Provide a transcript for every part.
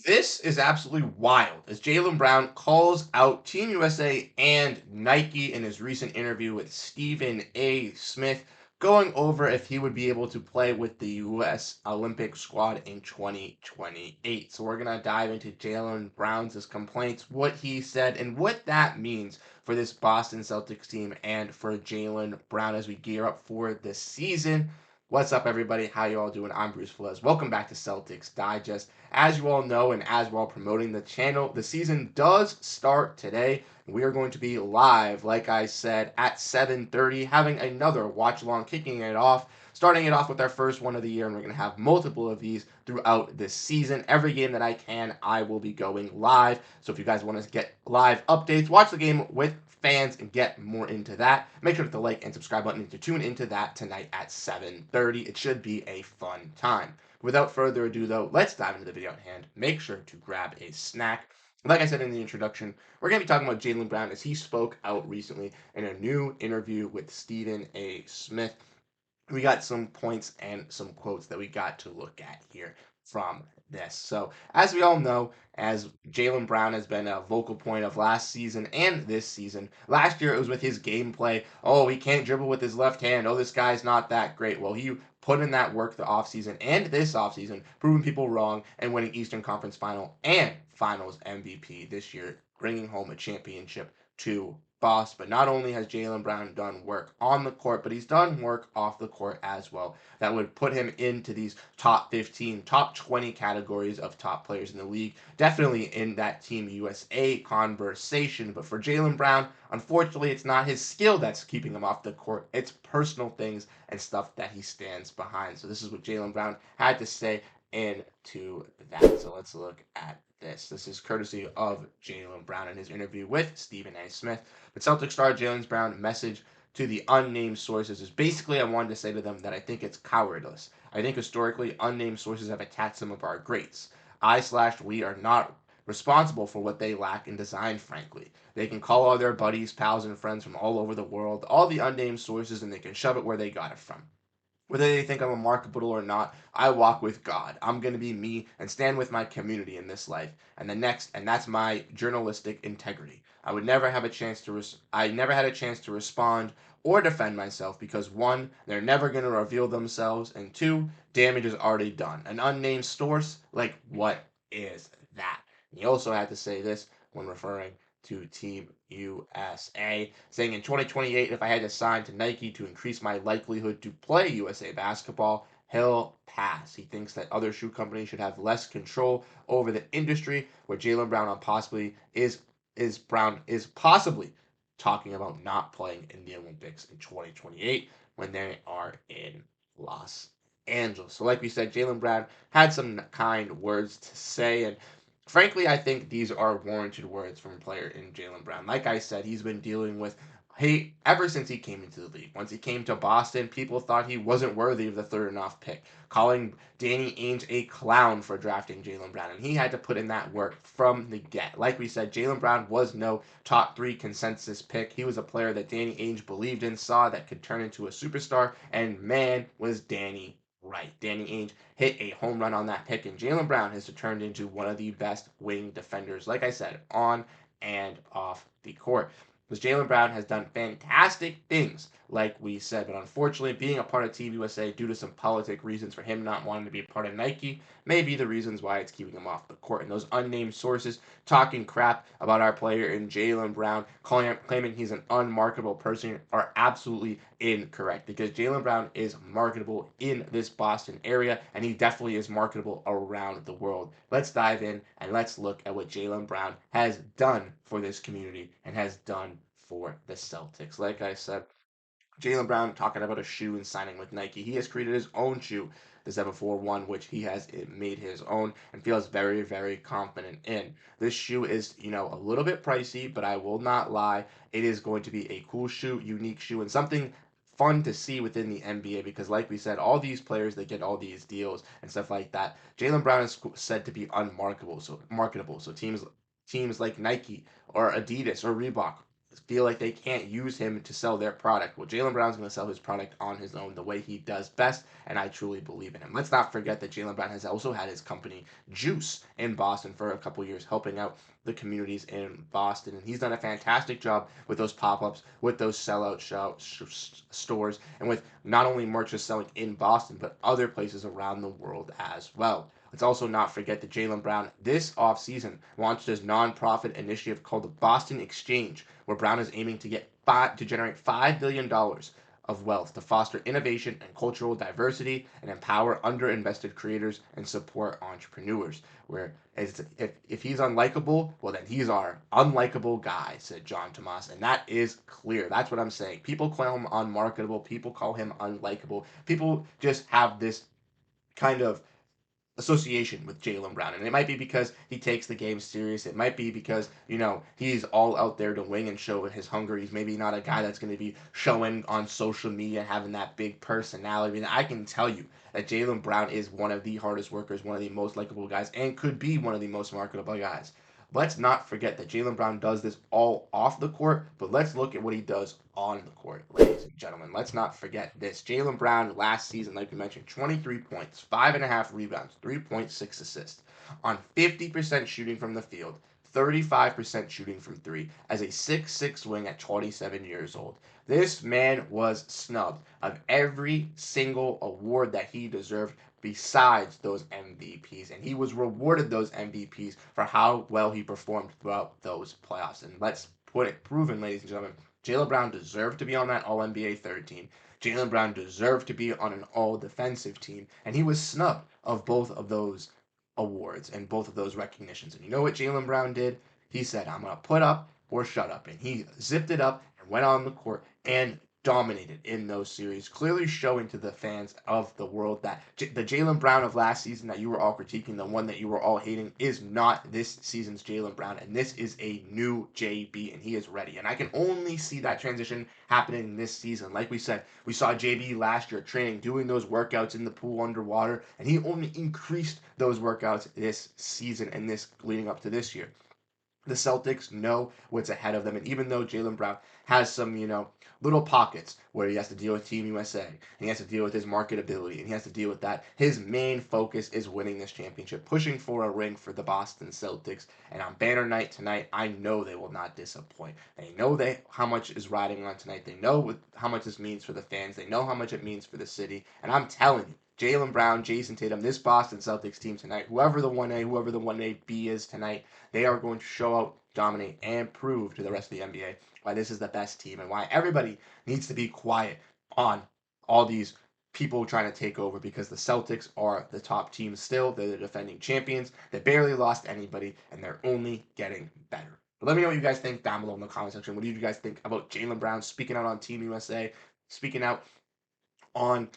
This is absolutely wild as Jaylen Brown calls out Team USA and Nike in his recent interview with Stephen A. Smith, going over if he would be able to play with the U.S. Olympic squad in 2028. So we're going to dive into Jaylen Brown's complaints, what he said, and what that means for this Boston Celtics team and for Jaylen Brown as we gear up for the season. What's up, everybody? How you all doing? I'm Bruce Velez. Welcome back to Celtics Digest. As you all know, and as we're all promoting the channel, the season does start today. We are going to be live, like I said, at 7:30, having another watch along, kicking it off, starting it off with our first one of the year, and we're going to have multiple of these throughout this season. Every game that I can, I will be going live. So if you guys want to get live updates, watch the game with fans and get more into that, make sure to hit the like and subscribe button to tune into that tonight at 7:30. It should be a fun time. Without further ado, though, let's dive into the video at hand. Make sure to grab a snack. Like I said in the introduction, we're going to be talking about Jaylen Brown as he spoke out recently in a new interview with Stephen A. Smith. We got some points and some quotes that we got to look at here from this. So, as we all know, as Jaylen Brown has been a vocal point of last season and this season. Last year it was with his gameplay. Oh, he can't dribble with his left hand. Oh, this guy's not that great. Well, he put in that work the offseason and this offseason, proving people wrong and winning Eastern Conference Final and Finals MVP this year, bringing home a championship to Boss. But not only has Jaylen Brown done work on the court, but he's done work off the court as well that would put him into these top 15, top 20 categories of top players in the league. Definitely in that Team USA conversation. But for Jaylen Brown, unfortunately, it's not his skill that's keeping him off the court. It's personal things and stuff that he stands behind. So this is what Jaylen Brown had to say into that. So let's look at this. This is courtesy of Jaylen Brown in his interview with Stephen A. Smith. But Celtic star Jaylen Brown's message to the unnamed sources is basically I wanted to say to them that I think it's cowardice. I think historically unnamed sources have attacked some of our greats. We are not responsible for what they lack in design, frankly. They can call all their buddies, pals, and friends from all over the world, all the unnamed sources, and they can shove it where they got it from. Whether they think I'm unmarketable or not, I walk with God. I'm going to be me and stand with my community in this life and the next, and that's my journalistic integrity. I never had a chance to respond or defend myself because one, they're never going to reveal themselves, and two, damage is already done. An unnamed source, like what is that? And he also had to say this when referring to Team USA, saying in 2028, if I had to sign to Nike to increase my likelihood to play USA basketball, he'll pass. He thinks that other shoe companies should have less control over the industry, where Jaylen Brown is possibly talking about not playing in the Olympics in 2028 when they are in Los Angeles. So, like we said, Jaylen Brown had some kind words to say, and frankly, I think these are warranted words from a player in Jaylen Brown. Like I said, he's been dealing with hate ever since he came into the league. Once he came to Boston, people thought he wasn't worthy of the third and off pick, calling Danny Ainge a clown for drafting Jaylen Brown. And he had to put in that work from the get. Like we said, Jaylen Brown was no top 3 consensus pick. He was a player that Danny Ainge believed in, saw that could turn into a superstar, and man, was Danny right. Danny Ainge hit a home run on that pick, and Jaylen Brown has turned into one of the best wing defenders, like I said, on and off the court. Because Jaylen Brown has done fantastic things, like we said, but unfortunately, being a part of Team USA due to some politic reasons for him not wanting to be a part of Nike may be the reasons why it's keeping him off the court. And those unnamed sources talking crap about our player in Jaylen Brown, claiming he's an unmarketable person, are absolutely incorrect because Jaylen Brown is marketable in this Boston area, and he definitely is marketable around the world. Let's dive in and let's look at what Jaylen Brown has done for this community and has done for the Celtics. Like I said, Jaylen Brown talking about a shoe and signing with Nike. He has created his own shoe, the 741, which he has made his own and feels very, very confident in. This shoe is, a little bit pricey, but I will not lie. It is going to be a cool shoe, unique shoe, and something fun to see within the NBA because, like we said, all these players that get all these deals and stuff like that. Jaylen Brown is said to be unmarketable, so marketable. So teams like Nike or Adidas or Reebok feel like they can't use him to sell their product. Well, Jaylen Brown's going to sell his product on his own the way he does best, and I truly believe in him. Let's not forget that Jaylen Brown has also had his company Juice in Boston for a couple years, helping out the communities in Boston, and he's done a fantastic job with those pop-ups, with those sellout stores, and with not only merch selling in Boston, but other places around the world as well. Let's also not forget that Jaylen Brown this offseason launched his nonprofit initiative called the Boston Exchange, where Brown is aiming to generate $5 billion of wealth to foster innovation and cultural diversity and empower underinvested creators and support entrepreneurs. Where if he's unlikable, well then he's our unlikable guy, said John Tomas, and that is clear. That's what I'm saying. People call him unmarketable. People call him unlikable. People just have this kind of association with Jaylen Brown. And it might be because he takes the game serious. It might be because, he's all out there to win and show his hunger. He's maybe not a guy that's going to be showing on social media, having that big personality. And I can tell you that Jaylen Brown is one of the hardest workers, one of the most likable guys, and could be one of the most marketable guys. Let's not forget that Jaylen Brown does this all off the court, but let's look at what he does on the court, ladies and gentlemen. Let's not forget this. Jaylen Brown last season, like we mentioned, 23 points, 5.5 rebounds, 3.6 assists, on 50% shooting from the field, 35% shooting from three, as a 6'6 wing at 27 years old. This man was snubbed of every single award that he deserved besides those MVPs. And he was rewarded those MVPs for how well he performed throughout those playoffs. And let's put it proven, ladies and gentlemen, Jaylen Brown deserved to be on that All-NBA third team. Jaylen Brown deserved to be on an All-Defensive team. And he was snubbed of both of those awards and both of those recognitions. And you know what Jaylen Brown did? He said, I'm going to put up or shut up. And he zipped it up and went on the court and dominated in those series, clearly showing to the fans of the world that the Jaylen Brown of last season that you were all critiquing, the one that you were all hating, is not this season's Jaylen Brown, and this is a new JB, and he is ready. And I can only see that transition happening this season. Like we said, we saw JB last year training, doing those workouts in the pool underwater, and he only increased those workouts this season and this leading up to this year. The Celtics know what's ahead of them, and even though Jaylen Brown has some, little pockets where he has to deal with Team USA, and he has to deal with his marketability, and he has to deal with that, his main focus is winning this championship, pushing for a ring for the Boston Celtics, and on banner night tonight, I know they will not disappoint. They know how much is riding on tonight. They know how much this means for the fans. They know how much it means for the city, and I'm telling you, Jaylen Brown, Jayson Tatum, this Boston Celtics team tonight, whoever the 1A, whoever the 1AB is tonight, they are going to show out, dominate, and prove to the rest of the NBA why this is the best team and why everybody needs to be quiet on all these people trying to take over, because the Celtics are the top team still. They're the defending champions. They barely lost anybody, and they're only getting better. But let me know what you guys think down below in the comment section. What do you guys think about Jaylen Brown speaking out on Team USA, speaking out on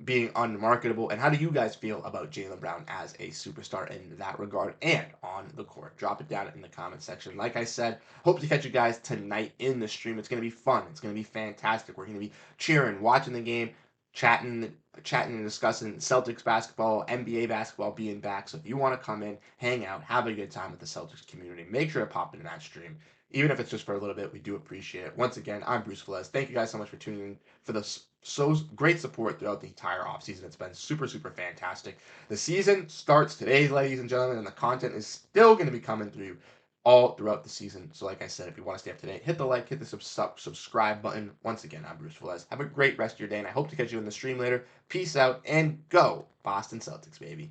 being unmarketable, and how do you guys feel about Jaylen Brown as a superstar in that regard and on the court? Drop it down in the comment section. Like I said, hope to catch you guys tonight in the stream. It's going to be fun. It's going to be fantastic. We're going to be cheering, watching the game, chatting and discussing Celtics basketball, NBA basketball being back. So if you want to come in, hang out, have a good time with the Celtics community, make sure to pop into that stream. Even if it's just for a little bit, we do appreciate it. Once again, I'm Bruce Veliz. Thank you guys so much for tuning in, for the so great support throughout the entire offseason. It's been super, super fantastic. The season starts today, ladies and gentlemen, and the content is still going to be coming through all throughout the season. So like I said, if you want to stay up to date, hit the like, hit the subscribe button. Once again, I'm Bruce Veliz. Have a great rest of your day, and I hope to catch you in the stream later. Peace out, and go Boston Celtics, baby.